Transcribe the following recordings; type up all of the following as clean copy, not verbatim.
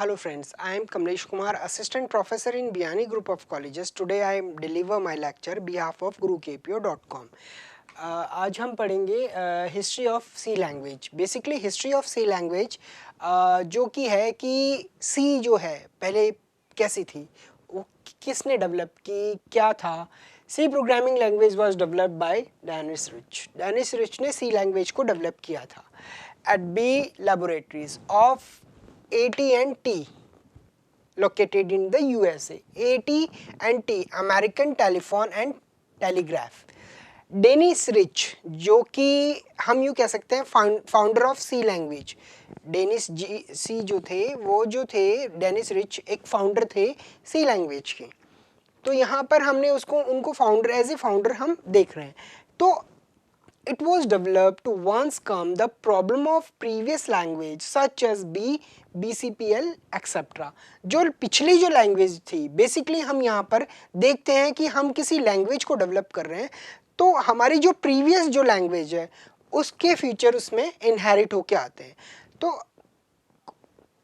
Hello friends, I am Kamlesh Kumar, Assistant Professor in Biyani Group of Colleges. Today I deliver my lecture behalf of GuruKPO.com. आज हम पढ़ेंगे history of C language. Basically history of C language जो कि है कि सी जो है पहले कैसी थी, वो किसने डेवलप की, क्या था. C programming language was developed by Dennis Ritchie. Dennis Ritchie ने सी लैंग्वेज को डेवलप किया था at B laboratories of AT&T located in the USA. AT&T American Telephone and Telegraph. Dennis Ritchie जो कि हम यूँ कह सकते हैं founder of C language. Dennis C जो थे वो जो थे डेनिस रिच एक फाउंडर थे सी लैंग्वेज के. तो यहाँ पर हमने उनको फाउंडर एज ए फाउंडर हम देख रहे हैं. तो it was developed to overcome the problem of previous language such as B, BCPL, etc. जो पिछली जो लैंग्वेज थी, बेसिकली हम यहाँ पर देखते हैं कि हम किसी लैंग्वेज को डेवलप कर रहे हैं तो हमारी जो प्रीवियस जो लैंग्वेज है उसके फीचर उसमें इनहेरिट होके आते हैं. तो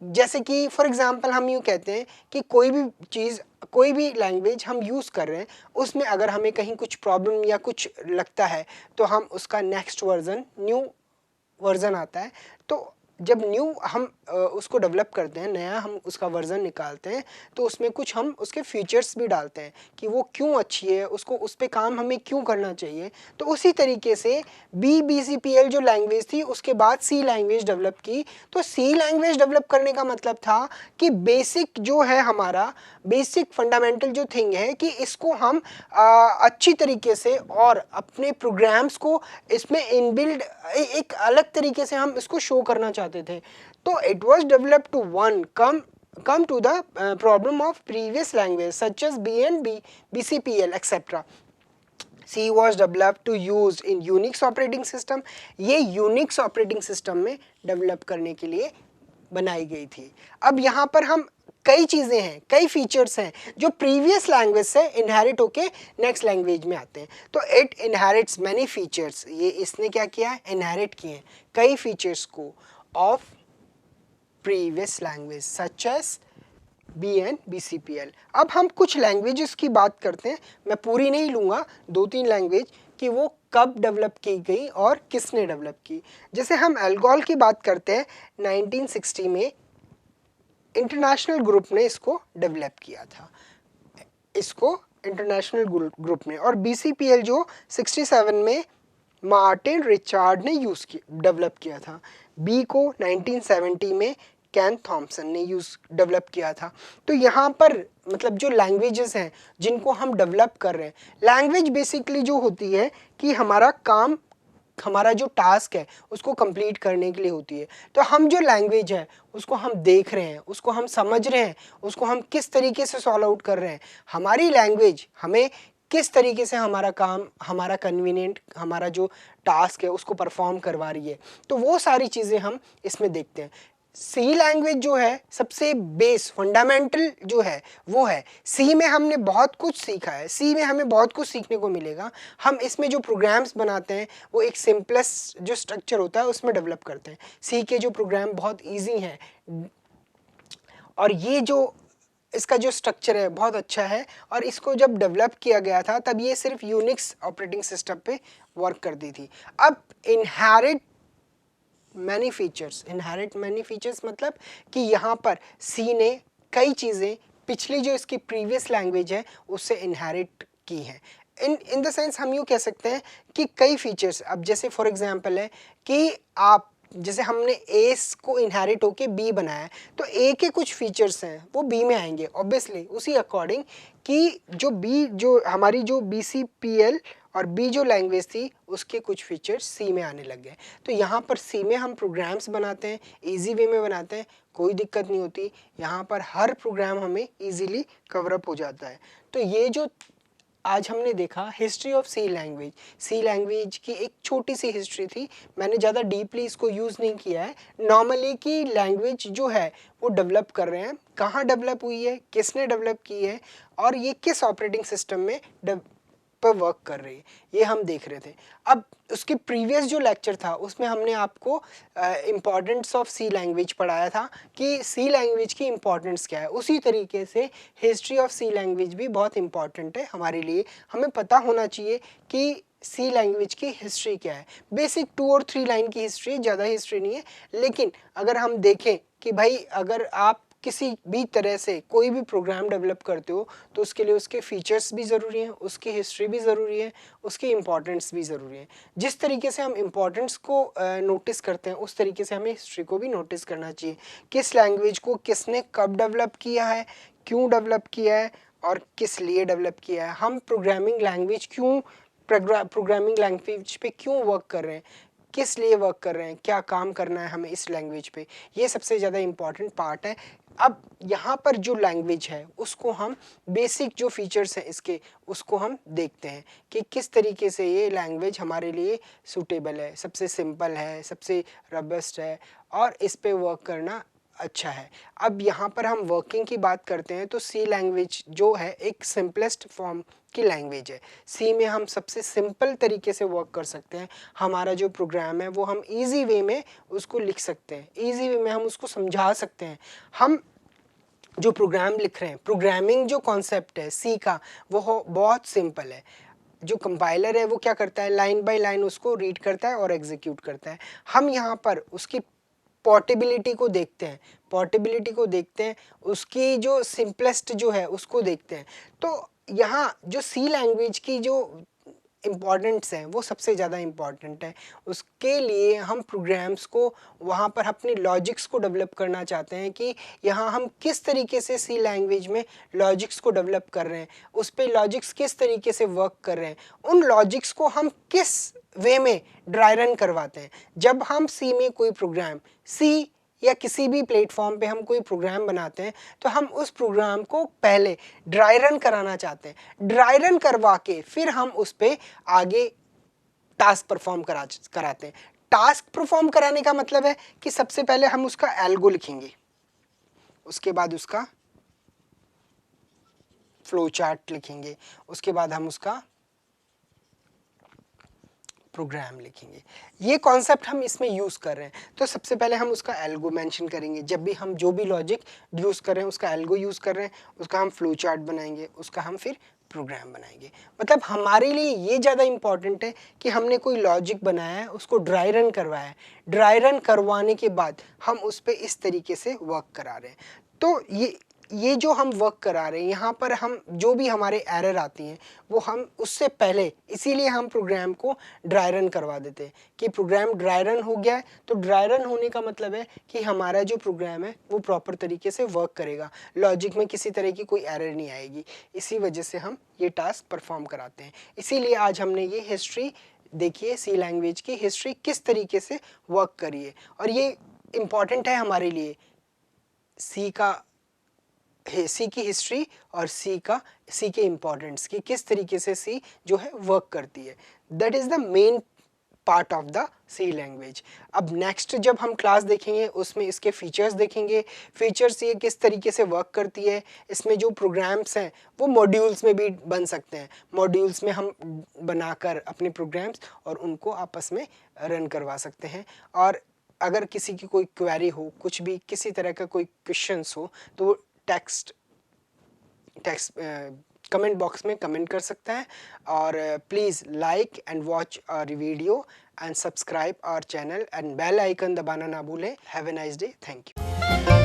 जैसे कि फॉर एग्जांपल हम यूँ कहते हैं कि कोई भी चीज़, कोई भी लैंग्वेज हम यूज़ कर रहे हैं उसमें अगर हमें कहीं कुछ प्रॉब्लम या कुछ लगता है तो हम उसका नेक्स्ट वर्जन, न्यू वर्जन आता है. तो जब न्यू हम उसको डेवलप करते हैं, नया हम उसका वर्जन निकालते हैं तो उसमें कुछ हम उसके फीचर्स भी डालते हैं कि वो क्यों अच्छी है, उसको उस पर काम हमें क्यों करना चाहिए. तो उसी तरीके से BCPL जो लैंग्वेज थी उसके बाद सी लैंग्वेज डेवलप की. तो सी लैंग्वेज डेवलप करने का मतलब था कि बेसिक जो है हमारा बेसिक फंडामेंटल जो थिंग है कि इसको हम अच्छी तरीके से और अपने प्रोग्राम्स को इसमें इनबिल्ड एक अलग तरीके से हम इसको शो करना चाहते थे. तो it was developed to come to the problem of previous language such as B and B, BCPL, etc. C was developed to use in Unix operating system. ये Unix operating system में develop करने के लिए बनाई गई थी. अब यहाँ पर हम कई चीज़ें हैं, कई फीचर्स हैं जो प्रीवियस लैंग्वेज से इनहेरिट होके नेक्स्ट लैंग्वेज में आते हैं. तो इट इनहेरिट्स मैनी फीचर्स. ये इसने क्या किया है, इनहेरिट किए हैं कई फीचर्स को of previous language such as B and BCPL. अब हम कुछ लैंग्वेजेस की बात करते हैं. मैं पूरी नहीं लूँगा, 2-3 लैंग्वेज कि वो कब डेवलप की गई और किसने डेवलप की. जैसे हम एल्गोल की बात करते हैं, 1960 में इंटरनेशनल ग्रुप ने इसको डेवलप किया था, इसको इंटरनेशनल ग्रुप ने. और BCPL जो 67 में मार्टिन रिचार्ड ने डेवलप किया था. B को 1970 में कैन थॉमसन ने डेवलप किया था. तो यहाँ पर मतलब जो लैंग्वेजेस हैं जिनको हम डेवलप कर रहे हैं, लैंग्वेज बेसिकली जो होती है कि हमारा काम, हमारा जो टास्क है उसको कंप्लीट करने के लिए होती है. तो हम जो लैंग्वेज है उसको हम देख रहे हैं, उसको हम समझ रहे हैं, उसको हम किस तरीके से सॉल्व आउट कर रहे हैं. हमारी लैंग्वेज हमें किस तरीके से हमारा काम, हमारा कन्वीनियंट, हमारा जो टास्क है उसको परफॉर्म करवा रही है. तो वो सारी चीज़ें हम इसमें देखते हैं. सी लैंग्वेज जो है सबसे बेस फंडामेंटल जो है वो है. सी में हमने बहुत कुछ सीखा है, सी में हमें बहुत कुछ सीखने को मिलेगा. हम इसमें जो प्रोग्राम्स बनाते हैं वो एक सिंपलेस्ट जो स्ट्रक्चर होता है उसमें डेवलप करते हैं. सी के जो प्रोग्राम बहुत इजी हैं और ये जो इसका जो स्ट्रक्चर है बहुत अच्छा है. और इसको जब डेवलप किया गया था तब ये सिर्फ यूनिक्स ऑपरेटिंग सिस्टम पे वर्क करती थी. अब इनहेरिट मैनी फीचर्स मतलब कि यहाँ पर सी ने कई चीज़ें पिछली जो इसकी प्रीवियस लैंग्वेज है उससे इनहेरिट की हैं. इन द सेंस हम यूँ कह सकते हैं कि कई फीचर्स, अब जैसे फॉर एग्जांपल है कि आप जैसे हमने ए को इनहेरिट होके बी बनाया है तो ए के कुछ फीचर्स हैं वो बी में आएंगे ऑब्वियसली उसी अकॉर्डिंग कि जो बी जो हमारी जो BCPL और बी जो लैंग्वेज थी उसके कुछ फीचर्स सी में आने लग गए. तो यहाँ पर सी में हम प्रोग्राम्स बनाते हैं, इजी वे में बनाते हैं, कोई दिक्कत नहीं होती. यहाँ पर हर प्रोग्राम हमें इजीली कवरअप हो जाता है. तो ये जो आज हमने देखा हिस्ट्री ऑफ सी लैंग्वेज की एक छोटी सी हिस्ट्री थी. मैंने ज़्यादा डीपली इसको यूज़ नहीं किया है. नॉर्मली कि लैंग्वेज जो है वो डेवलप कर रहे हैं, कहाँ डेवलप हुई है, किसने डेवलप की है और ये किस ऑपरेटिंग सिस्टम में पर वर्क कर रही है, ये हम देख रहे थे। अब उसके प्रीवियस जो लेक्चर था उसमें हमने आपको इम्पॉर्टेंस ऑफ सी लैंग्वेज पढ़ाया था कि सी लैंग्वेज की इम्पॉर्टेंस क्या है। उसी तरीके से हिस्ट्री ऑफ सी लैंग्वेज भी बहुत इम्पॉर्टेंट है हमारे लिए। हमें पता होना चाहिए कि सी लैंग्वेज की हिस्ट्री क्या है। बेसिक 2 और 3 लाइन की हिस्ट्री है, ज़्यादा हिस्ट्री नहीं है। लेकिन अगर हम देखें कि भाई अगर आप किसी भी तरह से कोई भी प्रोग्राम डेवलप करते हो तो उसके लिए उसके फीचर्स भी ज़रूरी हैं, उसकी हिस्ट्री भी ज़रूरी है, उसकी इम्पोर्टेंस भी ज़रूरी है। जिस तरीके से हम इम्पोर्टेंस को नोटिस करते हैं उस तरीके से हमें हिस्ट्री को भी नोटिस करना चाहिए। किस लैंग्वेज को किसने कब डेवलप किया है, क्यों डेवलप किया है और किस लिए डेवलप किया है। हम प्रोग्रामिंग लैंग्वेज पे क्यों वर्क कर रहे हैं, किस लिए वर्क कर रहे हैं, क्या काम करना है हमें इस लैंग्वेज पे, ये सबसे ज़्यादा इम्पॉर्टेंट पार्ट है। अब यहाँ पर जो लैंग्वेज है उसको हम बेसिक जो फीचर्स हैं इसके उसको हम देखते हैं कि किस तरीके से ये लैंग्वेज हमारे लिए सूटेबल है, सबसे सिंपल है, सबसे रबस्ट है और इस पे वर्क करना अच्छा है। अब यहाँ पर हम वर्किंग की बात करते हैं तो सी लैंग्वेज जो है एक सिंपलेस्ट फॉर्म की लैंग्वेज है। सी में हम सबसे सिंपल तरीके से वर्क कर सकते हैं। हमारा जो प्रोग्राम है वो हम इजी वे में उसको लिख सकते हैं, इजी वे में हम उसको समझा सकते हैं। हम जो प्रोग्राम लिख रहे हैं, प्रोग्रामिंग जो कॉन्सेप्ट है सी का वो बहुत सिंपल है। जो कंपाइलर है वो क्या करता है, लाइन बाय लाइन उसको रीड करता है और एग्जीक्यूट करता है। हम यहाँ पर उसकी पोर्टेबिलिटी को देखते हैं, उसकी जो सिंपलेस्ट जो है उसको देखते हैं। तो यहाँ जो सी लैंग्वेज की जो इम्पॉर्टेंट्स हैं वो सबसे ज़्यादा इम्पॉर्टेंट है। उसके लिए हम प्रोग्राम्स को वहाँ पर अपने लॉजिक्स को डेवलप करना चाहते हैं कि यहाँ हम किस तरीके से सी लैंग्वेज में लॉजिक्स को डेवलप कर रहे हैं, उस पर लॉजिक्स किस तरीके से वर्क कर रहे हैं, उन लॉजिक्स को हम किस वे में ड्राई रन करवाते हैं। जब हम सी में कोई प्रोग्राम, सी या किसी भी प्लेटफॉर्म पे हम कोई प्रोग्राम बनाते हैं तो हम उस प्रोग्राम को पहले ड्राई रन कराना चाहते हैं। ड्राई रन करवा के फिर हम उस पे आगे टास्क परफॉर्म कराते हैं। टास्क परफॉर्म कराने का मतलब है कि सबसे पहले हम उसका एल्गो लिखेंगे, उसके बाद उसका फ्लो चार्ट लिखेंगे, उसके बाद हम उसका प्रोग्राम लिखेंगे। ये कॉन्सेप्ट हम इसमें यूज़ कर रहे हैं। तो सबसे पहले हम उसका एल्गो मेंशन करेंगे। जब भी हम जो भी लॉजिक यूज़ कर रहे हैं उसका एल्गो यूज़ कर रहे हैं, उसका हम फ्लो चार्ट बनाएंगे, उसका हम फिर प्रोग्राम बनाएंगे। मतलब हमारे लिए ये ज़्यादा इम्पॉर्टेंट है कि हमने कोई लॉजिक बनाया है, उसको ड्राई रन करवाया है, ड्राई रन करवाने के बाद हम उस पर इस तरीके से वर्क करा रहे हैं। तो ये जो हम वर्क करा रहे हैं यहाँ पर हम जो भी हमारे एरर आती हैं वो हम उससे पहले, इसीलिए हम प्रोग्राम को ड्राई रन करवा देते हैं कि प्रोग्राम ड्राई रन हो गया है। तो ड्राई रन होने का मतलब है कि हमारा जो प्रोग्राम है वो प्रॉपर तरीके से वर्क करेगा, लॉजिक में किसी तरह की कोई एरर नहीं आएगी। इसी वजह से हम ये टास्क परफॉर्म कराते हैं। इसीलिए आज हमने ये हिस्ट्री देखिए, सी लैंग्वेज की हिस्ट्री किस तरीके से वर्क करी है और ये इम्पॉर्टेंट है हमारे लिए। सी की हिस्ट्री और सी के इम्पोर्टेंस की किस तरीके से सी जो है वर्क करती है, that is the main part of the C language. अब नेक्स्ट जब हम क्लास देखेंगे उसमें इसके फीचर्स देखेंगे, फीचर्स ये किस तरीके से वर्क करती है। इसमें जो प्रोग्राम्स हैं वो मॉड्यूल्स में भी बन सकते हैं, मॉड्यूल्स में हम बनाकर अपने प्रोग्राम्स और उनको आपस में रन करवा सकते हैं। और अगर किसी की कोई क्वेरी हो, कुछ भी किसी तरह का कोई क्वेश्चंस हो तो वो टेक्स्ट कमेंट बॉक्स में कमेंट कर सकता है। और please like and watch our video and subscribe our channel and bell icon दबाना ना भूलें। Have a nice day, thank you.